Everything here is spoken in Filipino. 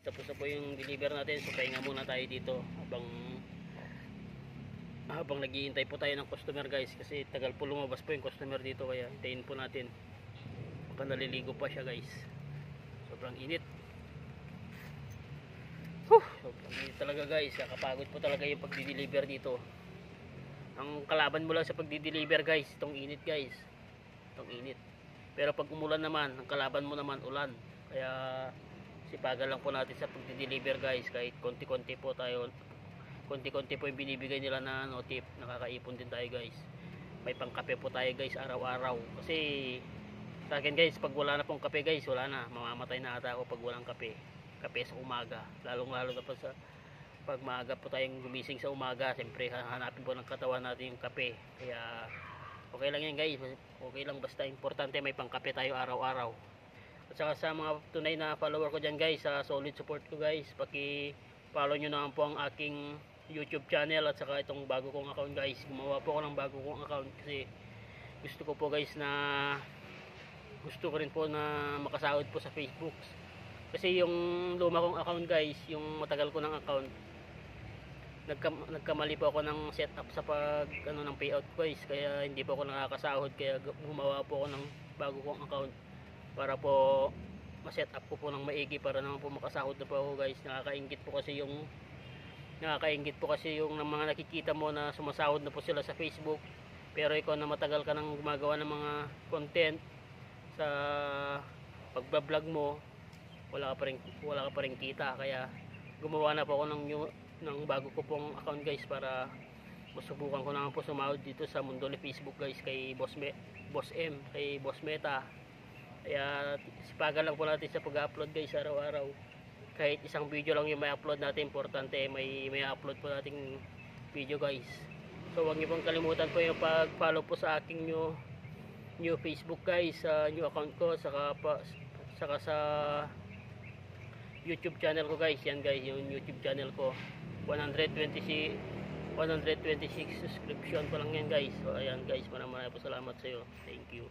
tapos na po yung deliver natin. So pahinga muna tayo dito habang naghihintay po tayo ng customer guys, kasi tagal po lumabas po yung customer dito, kaya hintayin po natin. Baka naliligo pa siya guys, sobrang init. Sobrang init talaga guys, kakapagod po talaga yung pagdi-deliver dito. Ang kalaban mo lang sa pagdi-deliver guys, itong init guys, itong init. Pero pag umulan naman, ang kalaban mo naman ulan. Kaya sipagan lang po natin sa pagdi-deliver guys, kahit konti-konti po tayo, konti-konti po yung binibigay nila na tip, nakakaipon din tayo guys. May pangkape po tayo guys araw-araw, kasi sa akin guys, pag wala na pong kape guys, wala na, mamamatay na ata ako pag walang kape sa umaga, lalong lalo na pa sa pag maaga po tayong gumising sa umaga. Siyempre hanapin po ng katawan natin yung kape, kaya okay lang yan guys, okay lang, basta importante may pangkape tayo araw-araw. At saka sa mga tunay na follower ko dyan guys, sa solid support ko guys, paki-follow nyo naman po ang aking YouTube channel at saka itong bago kong account guys. Gumawa po ako ng bago kong account kasi gusto ko po guys na gusto ko rin po na makasahod po sa Facebook. Kasi yung luma kong account guys, yung matagal ko ng account, nagkamali po ako ng setup sa ng payout guys, kaya hindi po ako nakakasahod. Kaya gumawa po ako ng bago kong account para po ma-set up ko po ng maigi para naman po makasahod na po ako guys. Nakakaingit po kasi yung mga nakikita mo na sumasahod na po sila sa Facebook, pero ikaw na matagal ka nang gumagawa ng mga content sa pagbablog mo, wala ka pa rin kita. Kaya gumawa na po ako ng bago ko pong account guys, para masubukan ko naman po sumahod dito sa mundo ni Facebook guys, kay Boss M, kay Boss Meta. Kaya sipagan lang po natin sa pag-upload guys araw-araw. Kahit isang video lang yung may upload natin, importante may upload po nating video guys. So huwag niyo pong kalimutan po yung pag-follow po sa aking new Facebook guys, sa new account ko, saka sa YouTube channel ko guys. Yan guys, yung YouTube channel ko, 126 subscription pa lang yan guys. So ayan guys, maraming po salamat sa iyo. Thank you.